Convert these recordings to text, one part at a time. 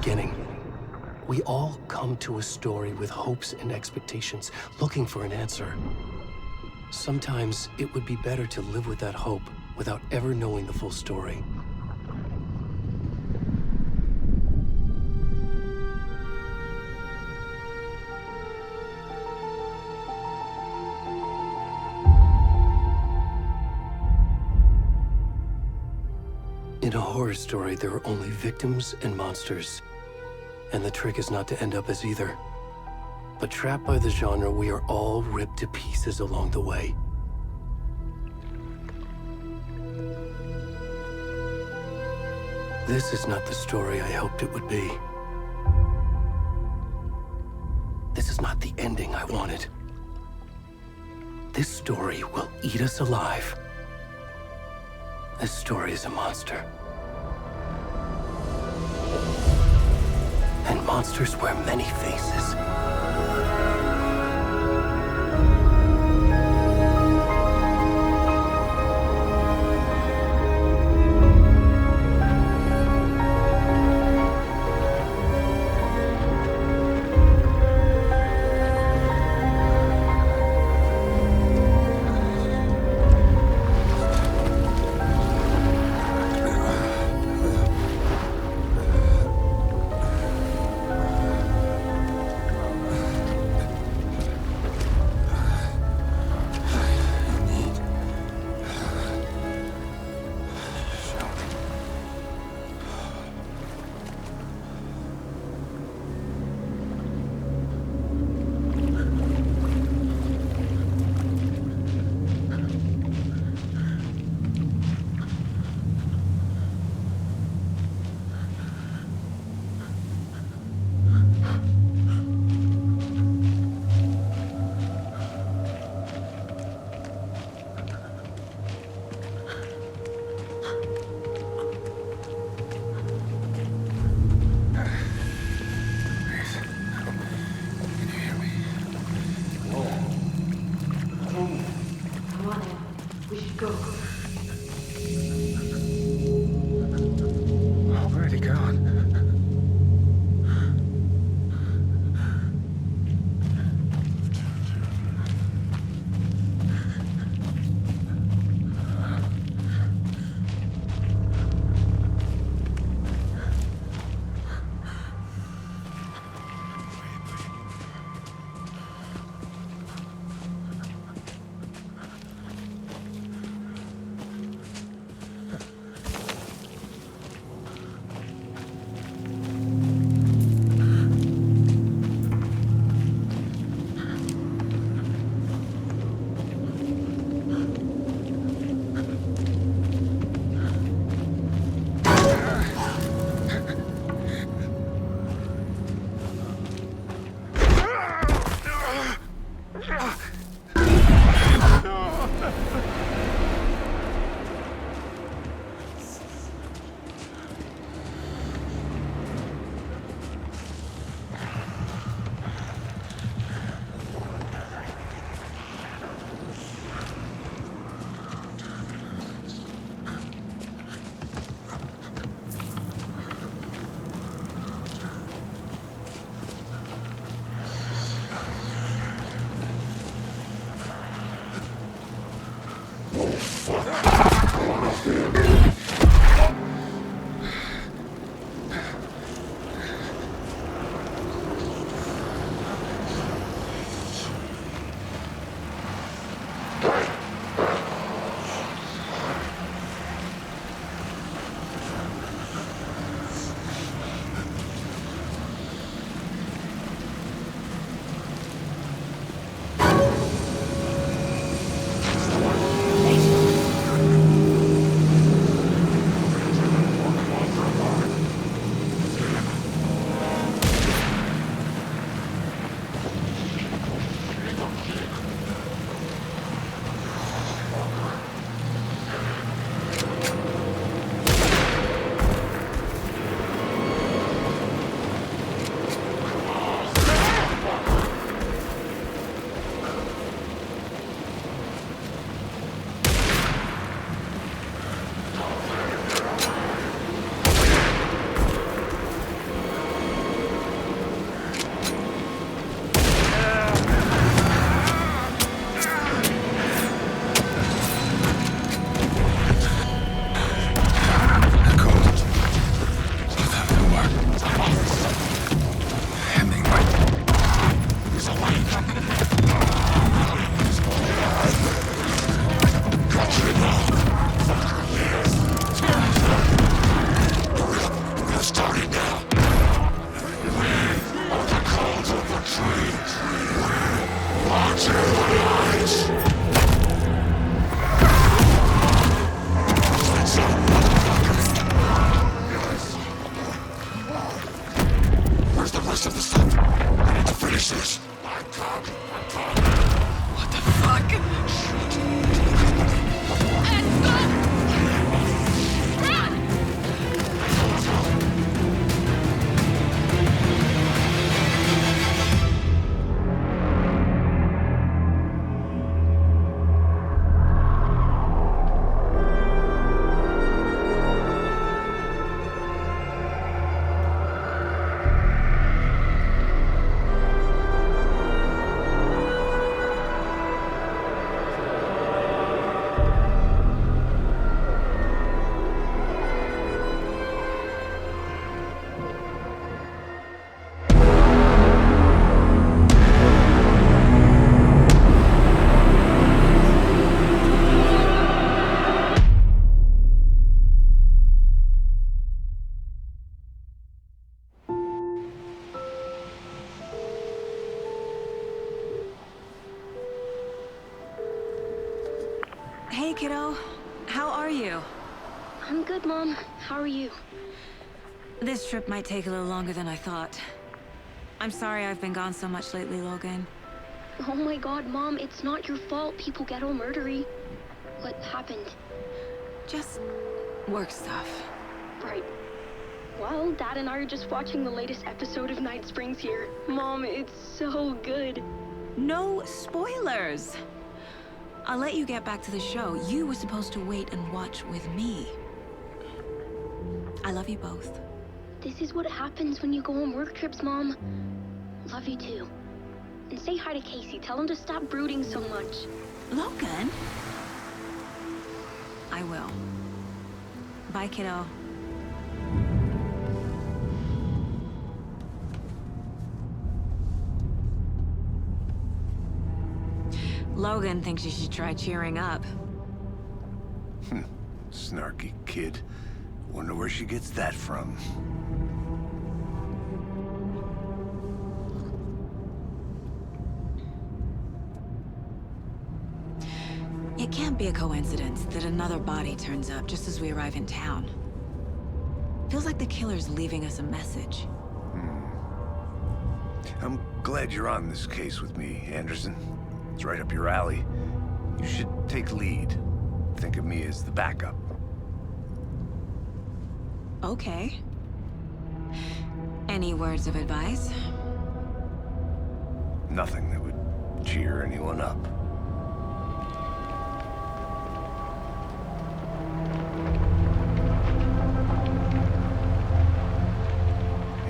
beginning. We all come to a story with hopes and expectations, looking for an answer. Sometimes it would be better to live with that hope without ever knowing the full story. In a horror story, there are only victims and monsters. And the trick is not to end up as either. But trapped by the genre, we are all ripped to pieces along the way. This is not the story I hoped it would be. This is not the ending I wanted. This story will eat us alive. This story is a monster. And monsters wear many faces. Where'd he gone? of the sun. I need to finish this. What the fuck? Ed, go! Run! Hey, kiddo. How are you? I'm good, Mom. How are you? This trip might take a little longer than I thought. I'm sorry I've been gone so much lately, Logan. Oh my god, Mom, it's not your fault people get all murdery. What happened? Just work stuff. Right. Well, Dad and I are just watching the latest episode of Night Springs here. Mom, it's so good. No spoilers! I'll let you get back to the show. You were supposed to wait and watch with me. I love you both. This is what happens when you go on work trips, Mom. Love you too. And say hi to Casey. Tell him to stop brooding so much. Logan? I will. Bye, kiddo. Logan thinks you should try cheering up. Snarky kid. Wonder where she gets that from. It can't be a coincidence that another body turns up just as we arrive in town. Feels like the killer's leaving us a message. I'm glad you're on this case with me, Anderson. It's right up your alley. You should take lead. Think of me as the backup. Okay. Any words of advice? Nothing that would cheer anyone up.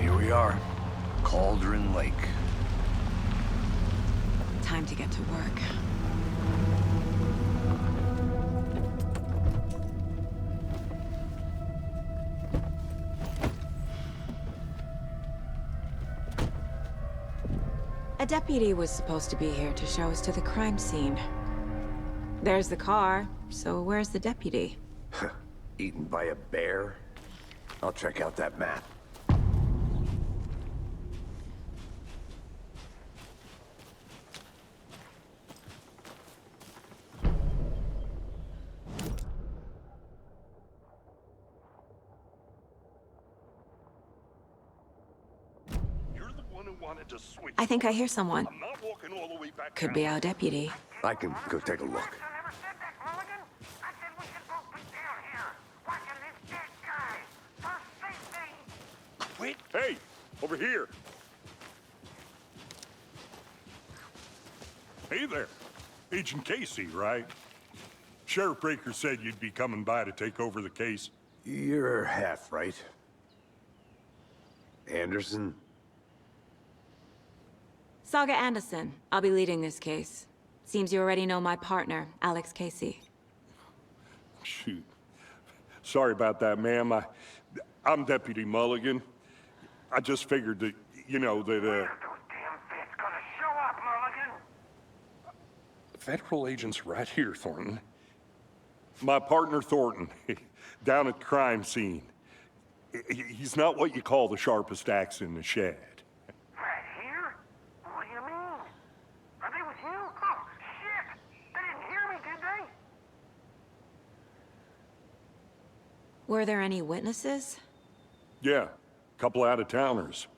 Here we are. Cauldron Lake. Time to get to work. A deputy was supposed to be here to show us to the crime scene. There's the car, so where's the deputy? Eaten by a bear? I'll check out that map. I think I hear someone. I'm not walking all the way back Could down. be our deputy. I can go take a look. Wait. Hey, over here. Hey there. Agent Casey, right? Sheriff Breaker said you'd be coming by to take over the case. You're half right. Anderson? Saga Anderson. I'll be leading this case. Seems you already know my partner, Alex Casey. Shoot. Sorry about that, ma'am. I'm Deputy Mulligan. I just figured that, you know, that, Those damn feds gonna show up, Mulligan? Federal agents right here, Thornton. My partner, Thornton, down at the crime scene. He's not what you call the sharpest axe in the shed. Right here? What do you mean? Are they with you? Oh, shit! They didn't hear me, did they? Were there any witnesses? Yeah, couple out-of-towners.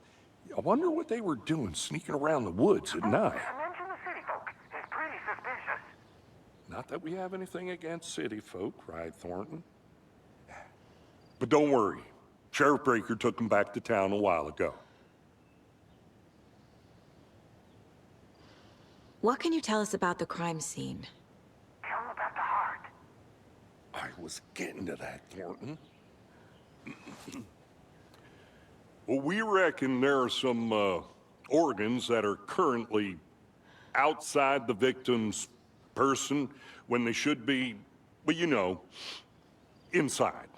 I wonder what they were doing sneaking around the woods at night. Mention the city folk. It's pretty suspicious. Not that we have anything against city folk, right, Thornton? But don't worry. Sheriff Breaker took them back to town a while ago. What can you tell us about the crime scene? Tell them about the heart. I was getting to that, Thornton. Well, we reckon there are some organs that are currently outside the victim's person when they should be, well, you know, inside.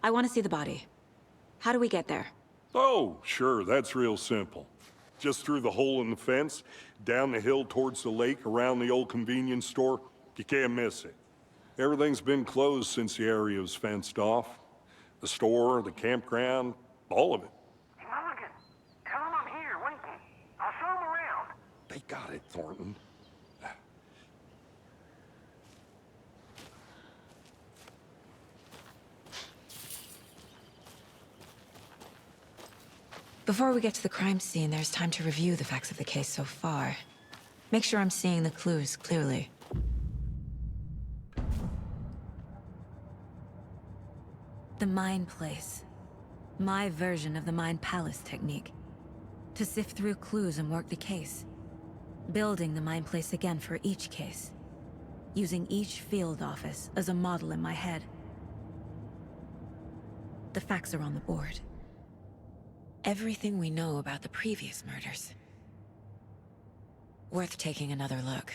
I want to see the body. How do we get there? Oh, sure, that's real simple. Just through the hole in the fence, down the hill towards the lake, around the old convenience store. You can't miss it. Everything's been closed since the area was fenced off. The store, the campground, all of it. Hey, Mulligan, tell them I'm here waiting. I'll show them around. They got it, Thornton. Before we get to the crime scene, there's time to review the facts of the case so far. Make sure I'm seeing the clues clearly. The Mind Place. My version of the Mind Palace technique. To sift through clues and work the case. Building the Mind Place again for each case. Using each field office as a model in my head. The facts are on the board. Everything we know about the previous murders. Worth taking another look.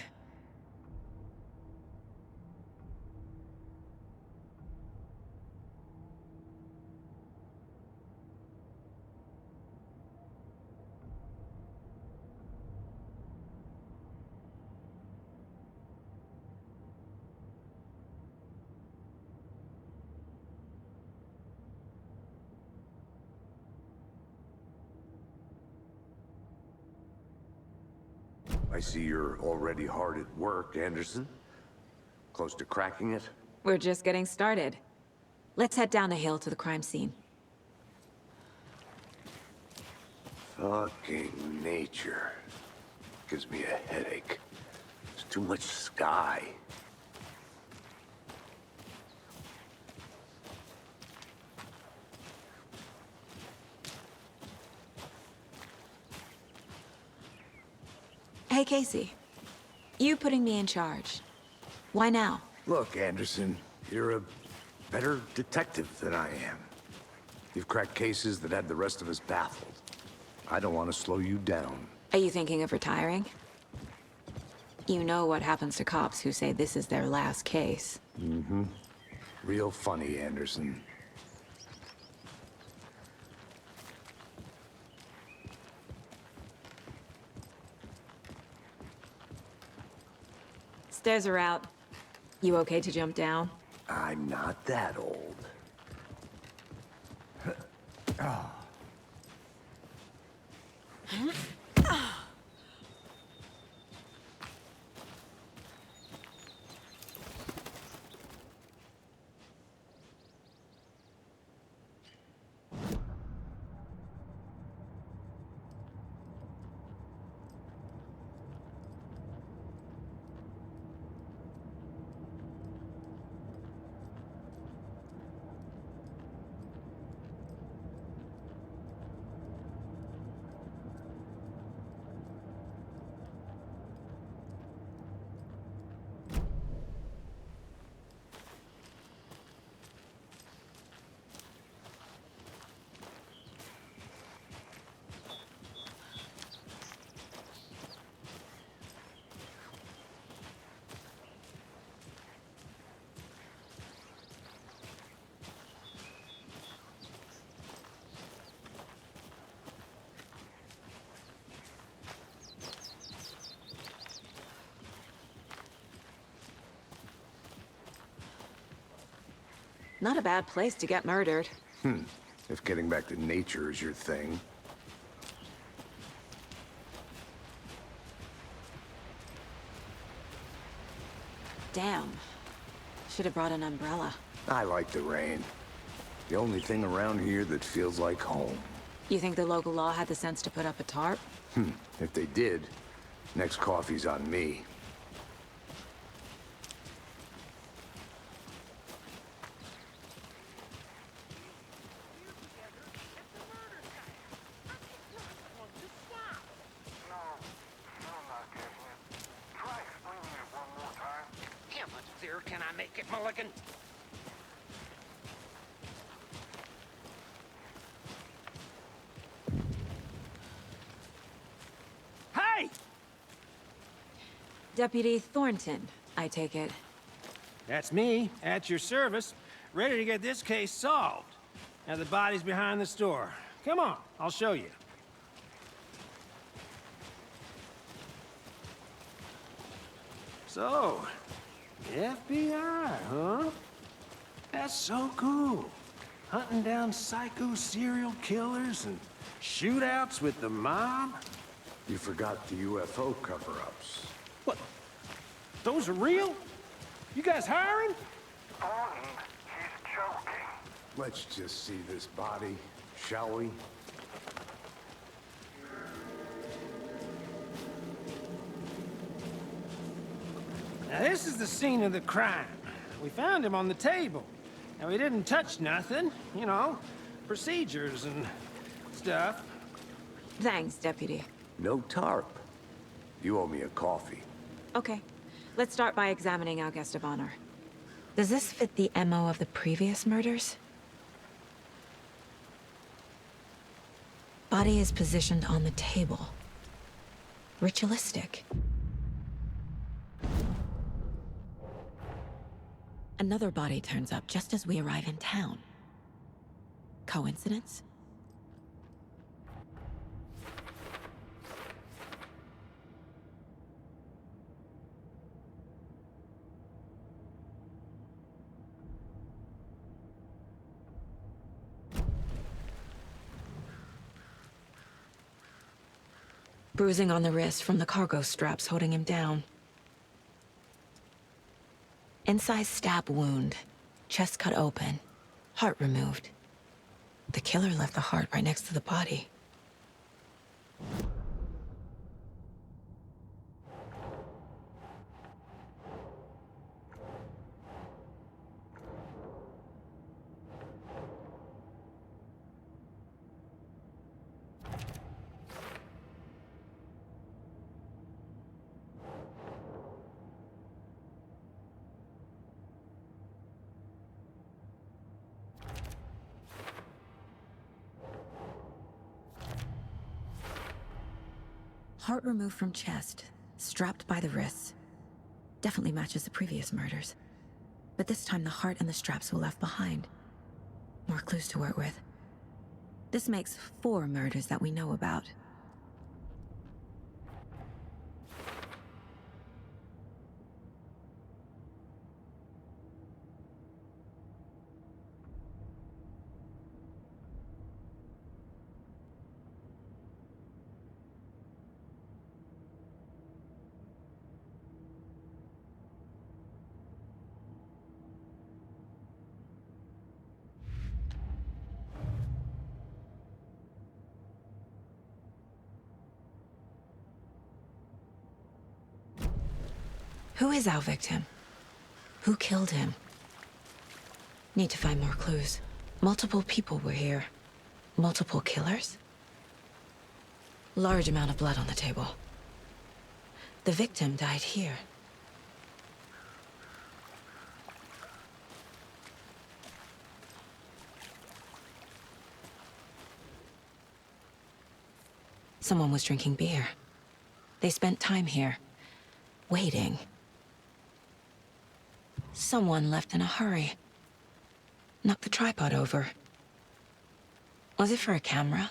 I see you're already hard at work, Anderson. Close to cracking it? We're just getting started. Let's head down the hill to the crime scene. Fucking nature. Gives me a headache. There's too much sky. Hey, Casey. You putting me in charge. Why now? Look, Anderson, you're a better detective than I am. You've cracked cases that had the rest of us baffled. I don't want to slow you down. Are you thinking of retiring? You know what happens to cops who say this is their last case. Mm-hmm. Real funny, Anderson. Stairs are out. You okay to jump down? I'm not that old. Not a bad place to get murdered. If getting back to nature is your thing. Damn. Should have brought an umbrella. I like the rain. The only thing around here that feels like home. You think the local law had the sense to put up a tarp? If they did, next coffee's on me. How much clearer can I make it, Mulligan? Hey! Deputy Thornton, I take it. That's me, at your service, ready to get this case solved. Now the body's behind the store. Come on, I'll show you. So, FBI, huh? That's so cool. Hunting down psycho serial killers and shootouts with the mob. You forgot the UFO cover-ups. What? Those are real? You guys hiring? Thornton, he's joking. Let's just see this body, shall we? Now this is the scene of the crime. We found him on the table. And we didn't touch nothing, you know, procedures and stuff. Thanks, Deputy. No tarp. You owe me a coffee. Okay, let's start by examining our guest of honor. Does this fit the MO of the previous murders? Body is positioned on the table. Ritualistic. Another body turns up just as we arrive in town. Coincidence? Bruising on the wrist from the cargo straps holding him down. Incised stab wound. Chest cut open. Heart removed. The killer left the heart right next to the body. Heart removed from chest, strapped by the wrists. Definitely matches the previous murders. But this time the heart and the straps were left behind. More clues to work with. This makes 4 murders that we know about. Who is our victim? Who killed him? Need to find more clues. Multiple people were here. Multiple killers? Large amount of blood on the table. The victim died here. Someone was drinking beer. They spent time here, waiting. Someone left in a hurry. Knocked the tripod over. Was it for a camera?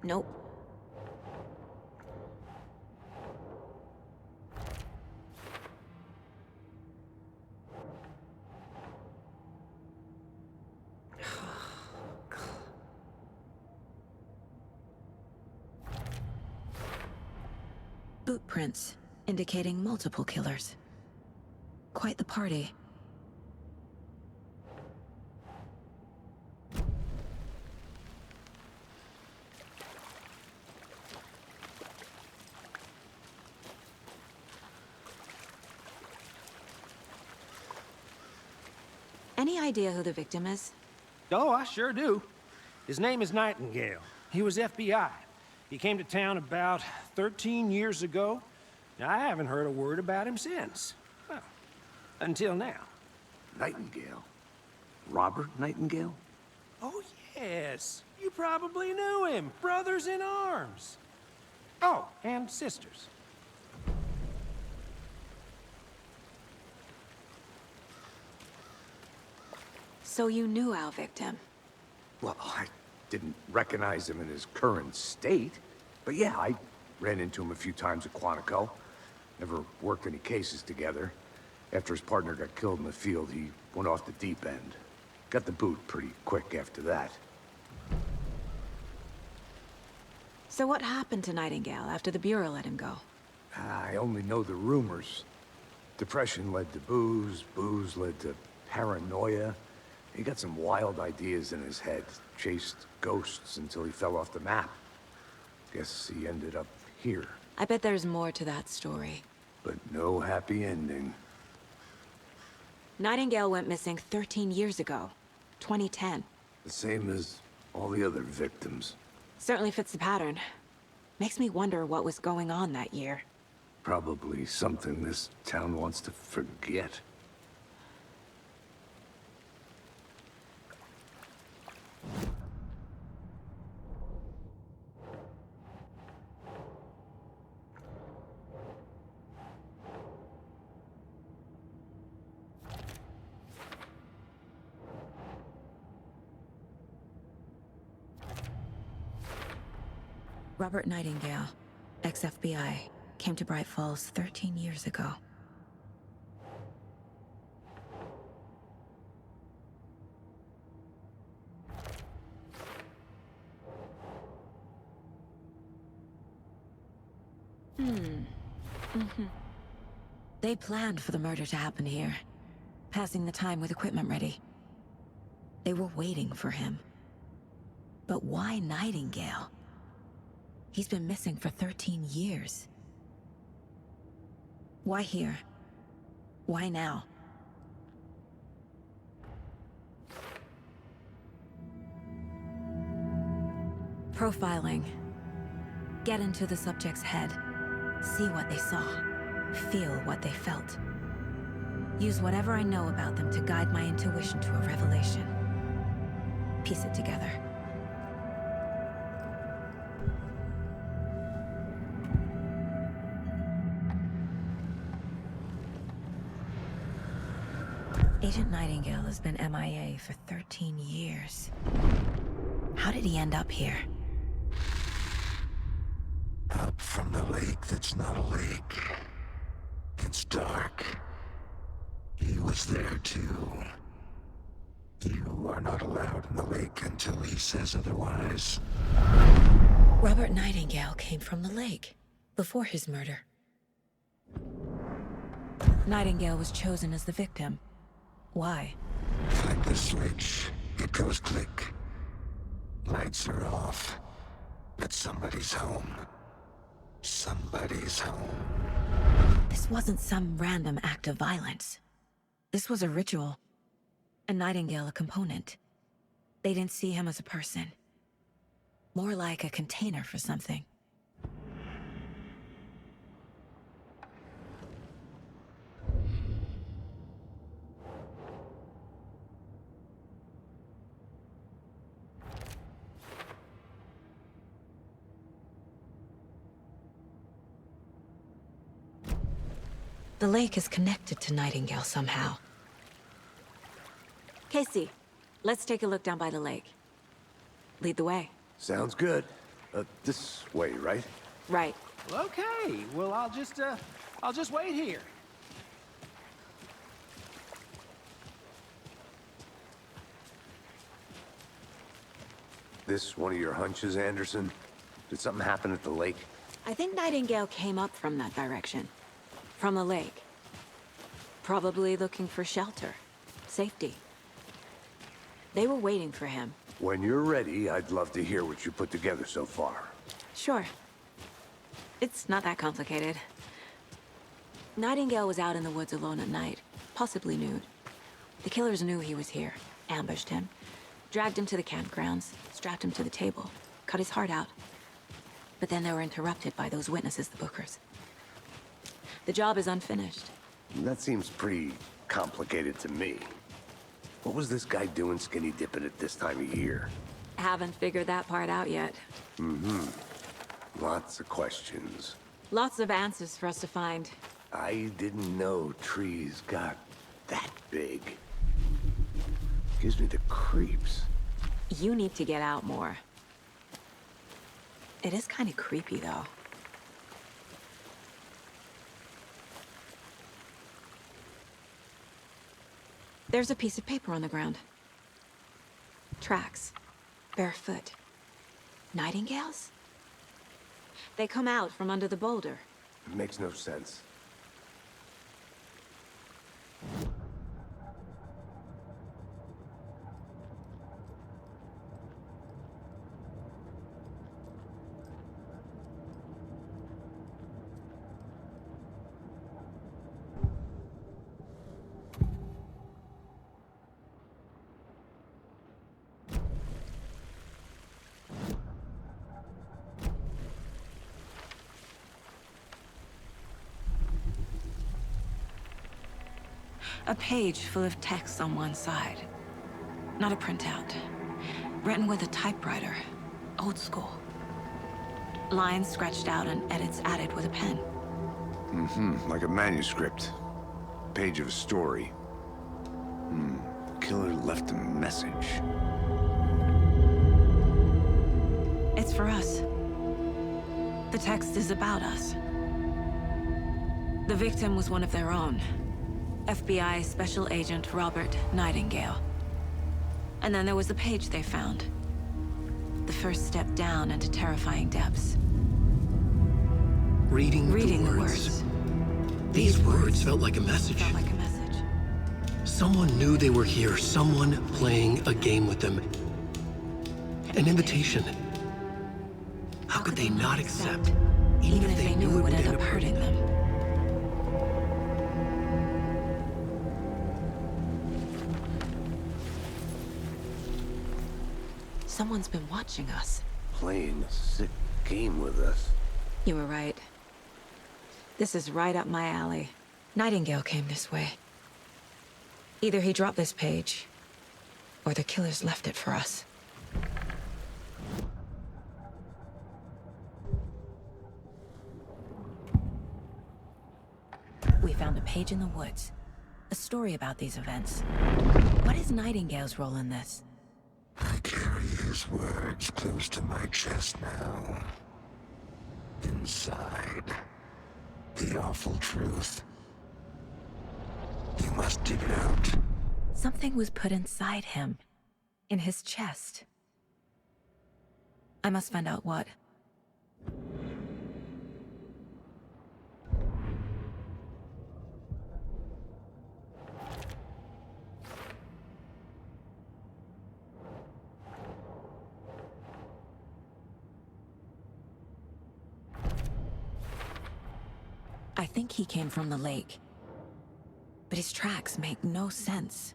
Nope. boot prints, indicating multiple killers. Quite the party. Any idea who the victim is? Oh, I sure do. His name is Nightingale. He was FBI. He came to town about 13 years ago. Now, I haven't heard a word about him since. Well, until now. Nightingale? Robert Nightingale? Oh, yes. You probably knew him. Brothers in arms. Oh, and sisters. So you knew our victim? Well, I didn't recognize him in his current state. But yeah, I ran into him a few times at Quantico. Never worked any cases together. After his partner got killed in the field, he went off the deep end. Got the boot pretty quick after that. So what happened to Nightingale after the Bureau let him go? I only know the rumors. Depression led to booze, booze led to paranoia. He got some wild ideas in his head, chased ghosts until he fell off the map. Guess he ended up here. I bet there's more to that story. But no happy ending. Nightingale went missing 13 years ago, 2010. The same as all the other victims. Certainly fits the pattern. Makes me wonder what was going on that year. Probably something this town wants to forget. Robert Nightingale, ex-FBI, came to Bright Falls 13 years ago. They planned for the murder to happen here, passing the time with equipment ready. They were waiting for him. But why Nightingale? He's been missing for 13 years. Why here? Why now? Profiling. Get into the subject's head. See what they saw. Feel what they felt. Use whatever I know about them to guide my intuition to a revelation. Piece it together. Agent Nightingale has been MIA for 13 years. How did he end up here? Up from the lake that's not a lake. It's dark. He was there too. You are not allowed in the lake until he says otherwise. Robert Nightingale came from the lake, before his murder. Nightingale was chosen as the victim. Why? Like the switch, it goes click. Lights are off. But somebody's home. Somebody's home. This wasn't some random act of violence. This was a ritual. A Nightingale a component. They didn't see him as a person. More like a container for something. The lake is connected to Nightingale somehow. Casey, let's take a look down by the lake. Lead the way. Sounds good. This way, right? Right. Well, okay. Well, I'll just wait here. This one of your hunches, Anderson? Did something happen at the lake? I think Nightingale came up from that direction. From the lake. Probably looking for shelter. Safety. They were waiting for him. When you're ready, I'd love to hear what you put together so far. Sure. It's not that complicated. Nightingale was out in the woods alone at night, possibly nude. The killers knew he was here, ambushed him, dragged him to the campgrounds, strapped him to the table, cut his heart out. But then they were interrupted by those witnesses, the Bookers. The job is unfinished. That seems pretty complicated to me. What was this guy doing skinny dipping at this time of year? Haven't figured that part out yet. Lots of questions. Lots of answers for us to find. I didn't know trees got that big. Gives me the creeps. You need to get out more. It is kind of creepy, though. There's a piece of paper on the ground. Tracks. Barefoot. Nightingales? They come out from under the boulder. It makes no sense. A page full of text on one side. Not a printout. Written with a typewriter. Old school. Lines scratched out and edits added with a pen. Like a manuscript. Page of a story. Killer left a message. It's for us. The text is about us. The victim was one of their own. FBI Special Agent Robert Nightingale. And then there was the page they found. The first step down into terrifying depths. Reading the words. These words felt like a message. Felt like a message. Someone knew they were here, someone playing a game with them. An invitation. How could they not accept, even if they knew it would end up hurting them? Someone's been watching us. Playing a sick game with us. You were right. This is right up my alley. Nightingale came this way. Either he dropped this page, or the killers left it for us. We found a page in the woods. A story about these events. What is Nightingale's role in this? I carry his words close to my chest now. Inside, the awful truth. You must dig it out. Something was put inside him. In his chest. I must find out what. I think he came from the lake. But his tracks make no sense.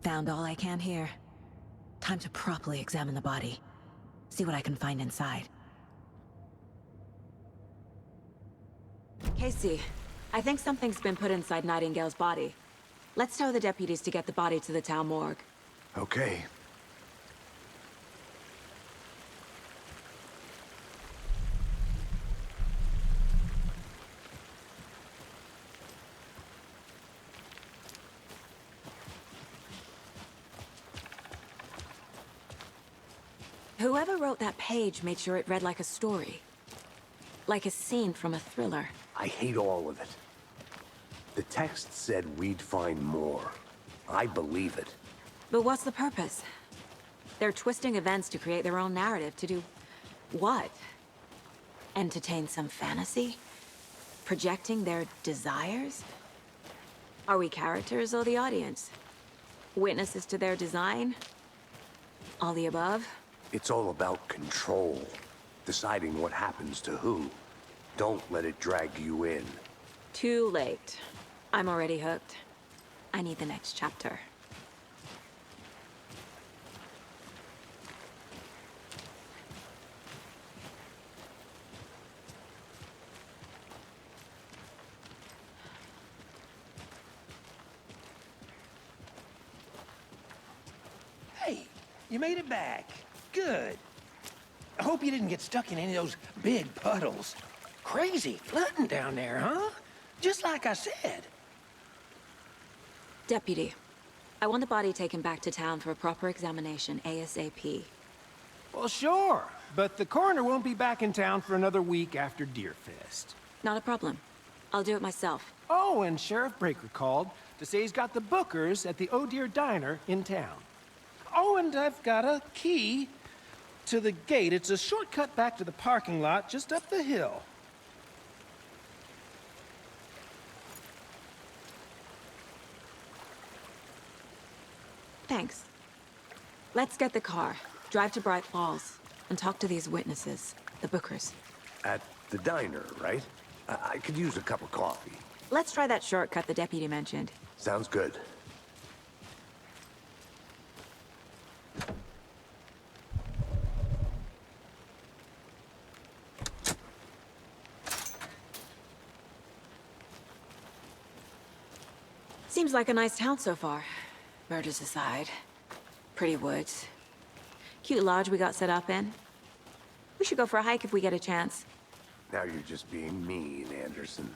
Found all I can here. Time to properly examine the body. See what I can find inside. Casey, I think something's been put inside Nightingale's body. Let's tell the deputies to get the body to the town morgue. Okay. Whoever wrote that page made sure it read like a story. Like a scene from a thriller. I hate all of it. The text said we'd find more. I believe it. But what's the purpose? They're twisting events to create their own narrative. To do what? Entertain some fantasy? Projecting their desires? Are we characters or the audience? Witnesses to their design? All the above? It's all about control. Deciding what happens to who. Don't let it drag you in. Too late. I'm already hooked. I need the next chapter. Hey, you made it back. Good. I hope you didn't get stuck in any of those big puddles. Crazy flooding down there, huh? Just like I said. Deputy, I want the body taken back to town for a proper examination ASAP. Well, sure. But the coroner won't be back in town for another week after Deerfest. Not a problem. I'll do it myself. Oh, and Sheriff Breaker called to say he's got the Bookers at the Oh Dear Diner in town. Oh, and I've got a key to the gate. It's a shortcut back to the parking lot just up the hill. Thanks. Let's get the car, drive to Bright Falls, and talk to these witnesses, the Bookers. At the diner, right? I could use a cup of coffee. Let's try that shortcut the deputy mentioned. Sounds good. Seems like a nice town so far. Murders aside. Pretty woods. Cute lodge we got set up in. We should go for a hike if we get a chance. Now you're just being mean, Anderson.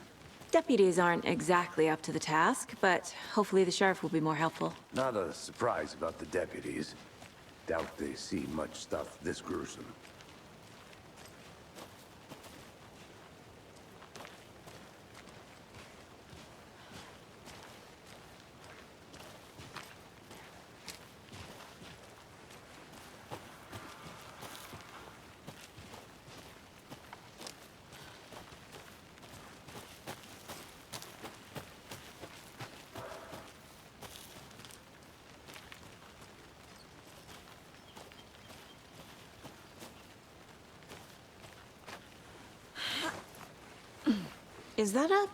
Deputies aren't exactly up to the task, but hopefully the sheriff will be more helpful. Not a surprise about the deputies. Doubt they see much stuff this gruesome. Is that a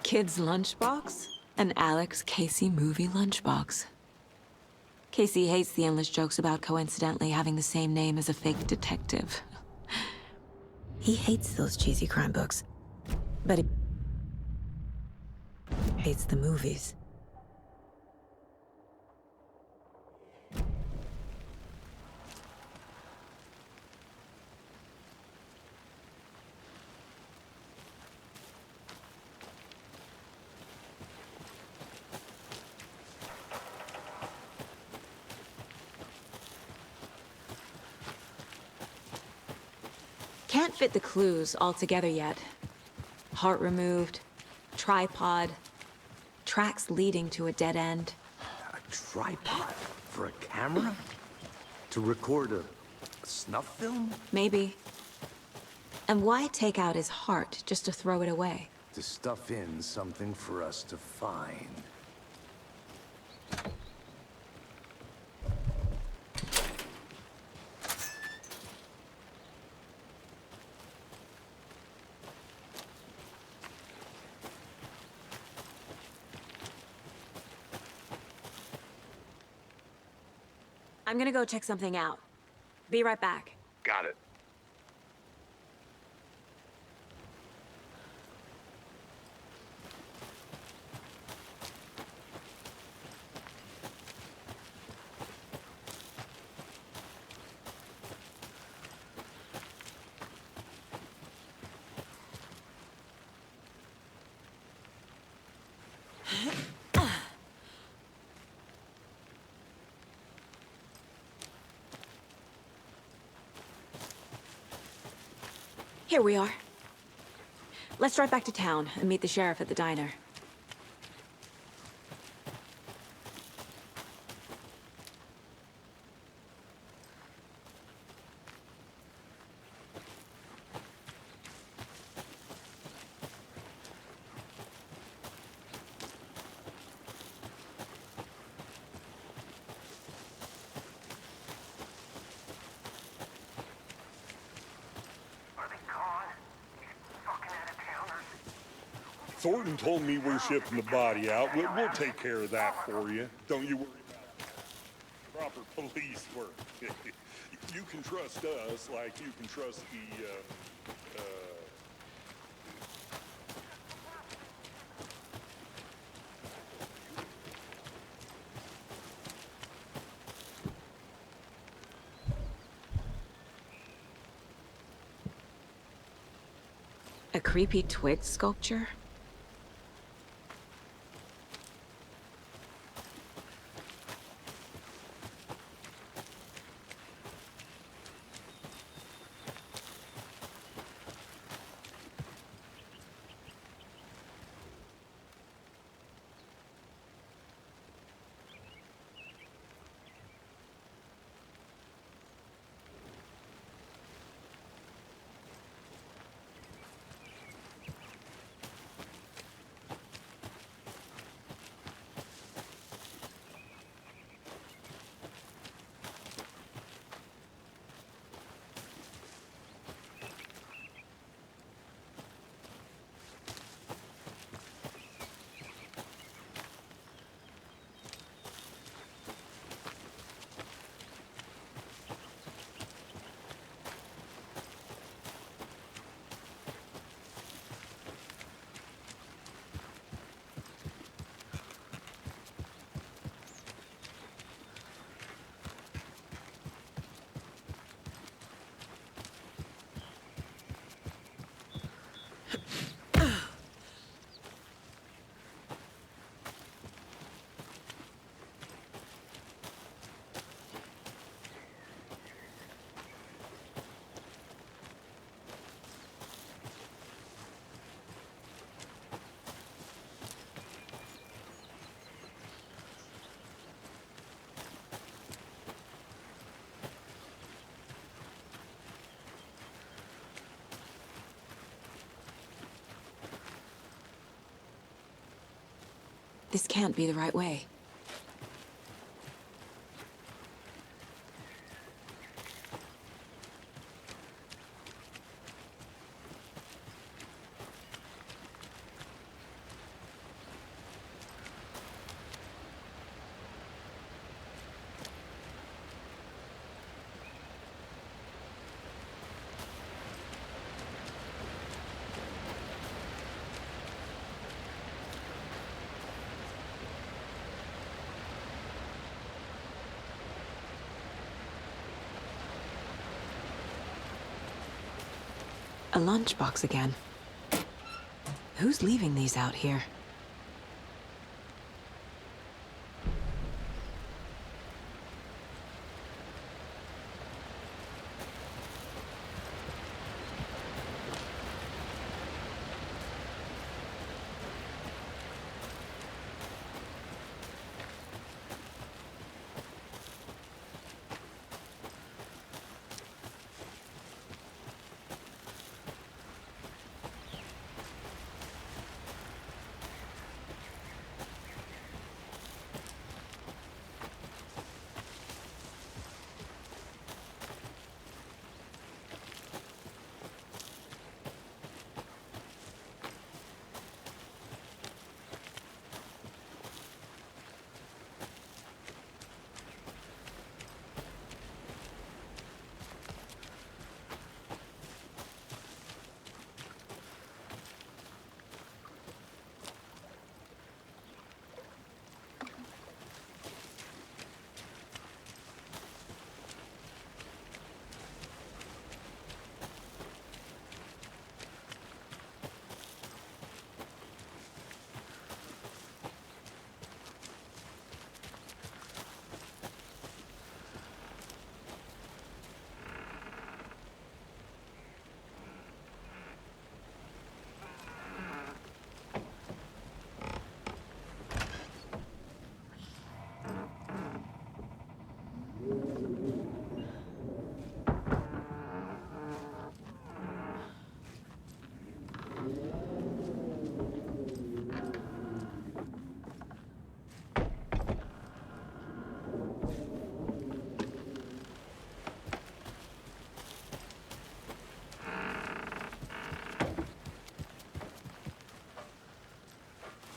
kid's lunchbox? An Alex Casey movie lunchbox. Casey hates the endless jokes about coincidentally having the same name as a fake detective. He hates those cheesy crime books. But he hates the movies. Can't fit the clues all together yet. Heart removed, tripod, tracks leading to a dead end. A tripod? For a camera? To record a snuff film? Maybe. And why take out his heart just to throw it away? To stuff in something for us to find. I'm gonna go check something out. Be right back. Got it. Here we are. Let's drive back to town and meet the sheriff at the diner. Thornton told me we're shipping the body out. We'll take care of that for you. Don't you worry about it. Proper police work. You can trust us like you can trust the, A creepy twig sculpture? This can't be the right way. A lunchbox again. Who's leaving these out here?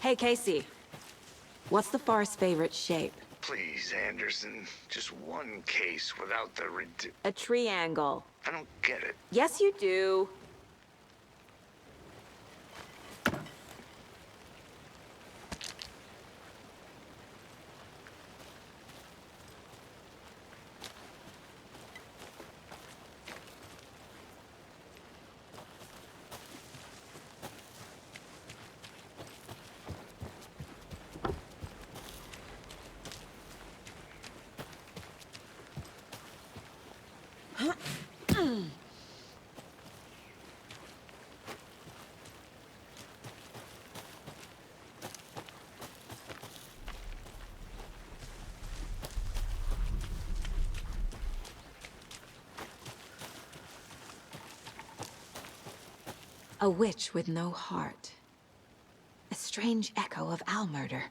Hey, Casey. What's the far's favorite shape? Please, Anderson. Just one case without the A triangle. I don't get it. Yes, you do. A witch with no heart. A strange echo of owl murder.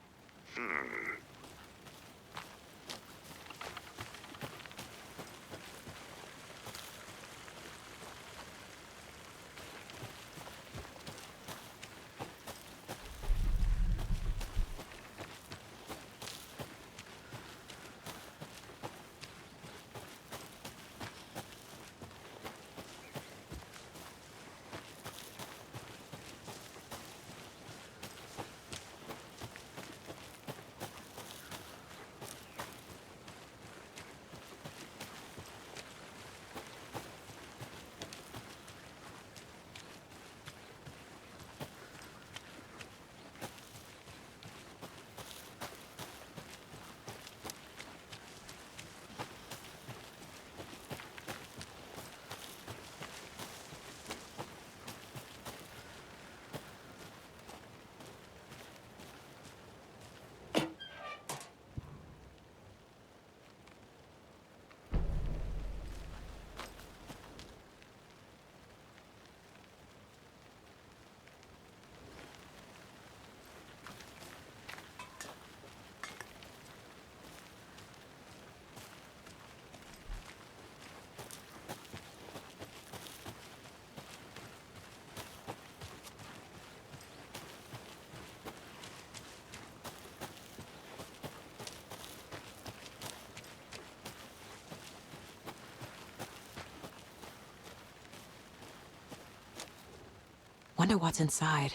Wonder what's inside.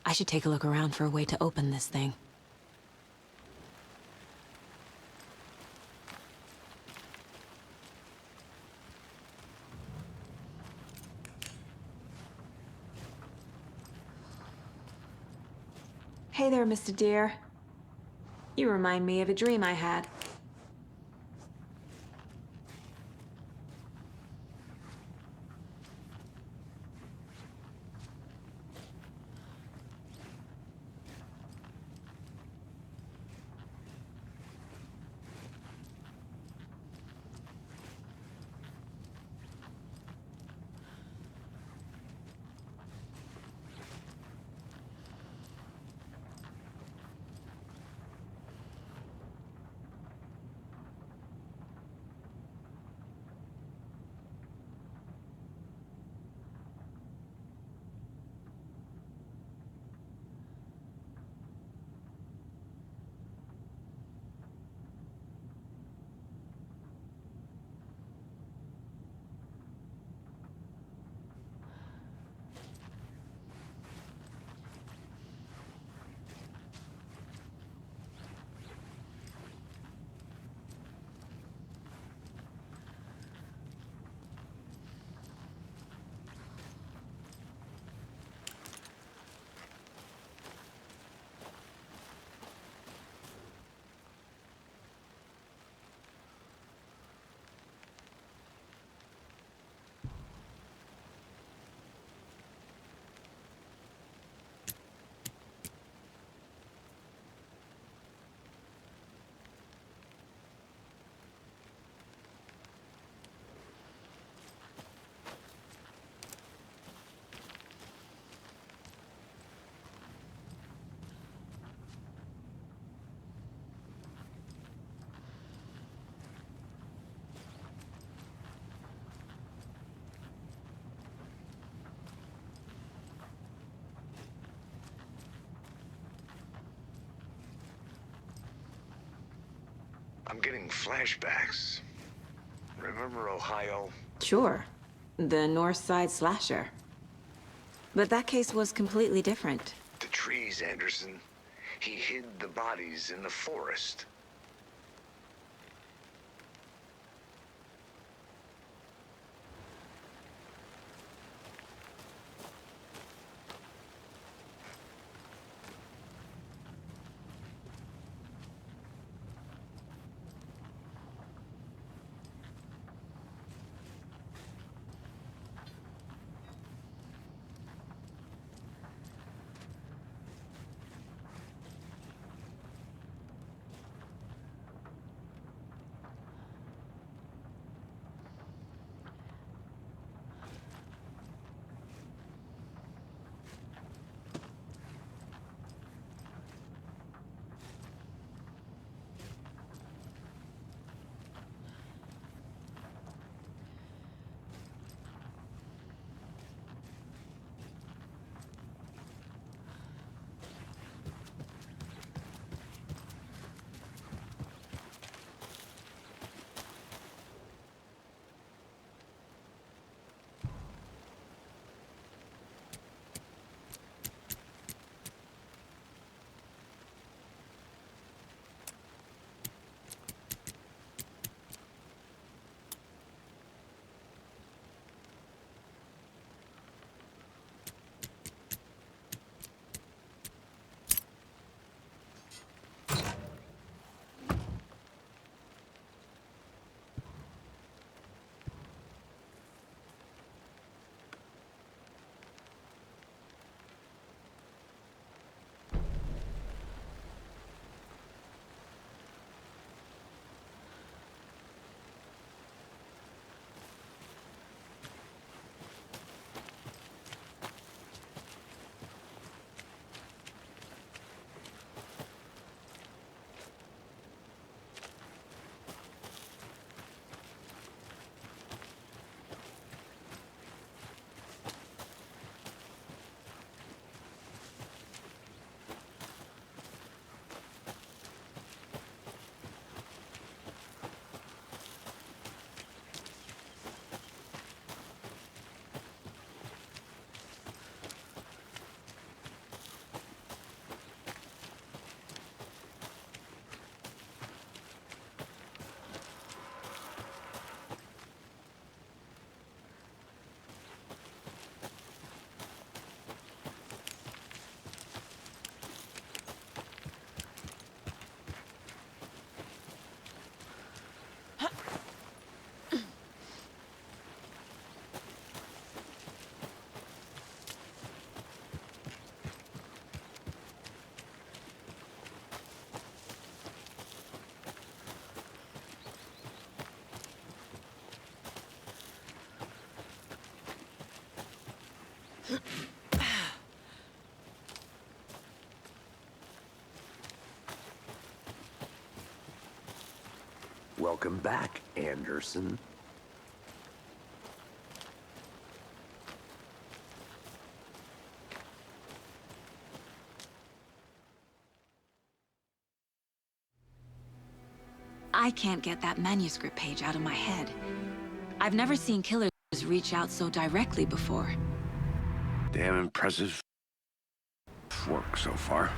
I should take a look around for a way to open this thing. Hey there, Mr. Deer. You remind me of a dream I had. I'm getting flashbacks. Remember Ohio? Sure. The North Side slasher. But that case was completely different. The trees, Anderson. He hid the bodies in the forest. Welcome back, Anderson. I can't get that manuscript page out of my head. I've never seen killers reach out so directly before. Damn impressive work so far.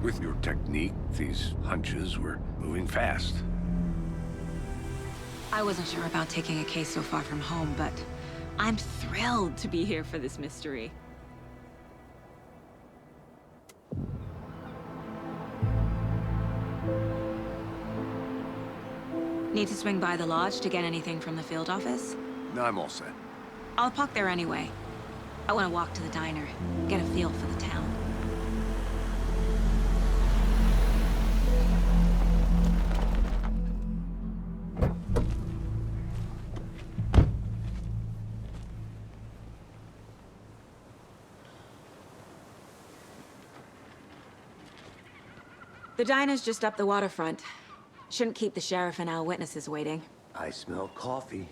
With your technique, these hunches were moving fast. I wasn't sure about taking a case so far from home, but I'm thrilled to be here for this mystery. Need to swing by the lodge to get anything from the field office? No, I'm all set. I'll park there anyway. I want to walk to the diner, get a feel for the town. The diner's just up the waterfront. Shouldn't keep the sheriff and our witnesses waiting. I smell coffee.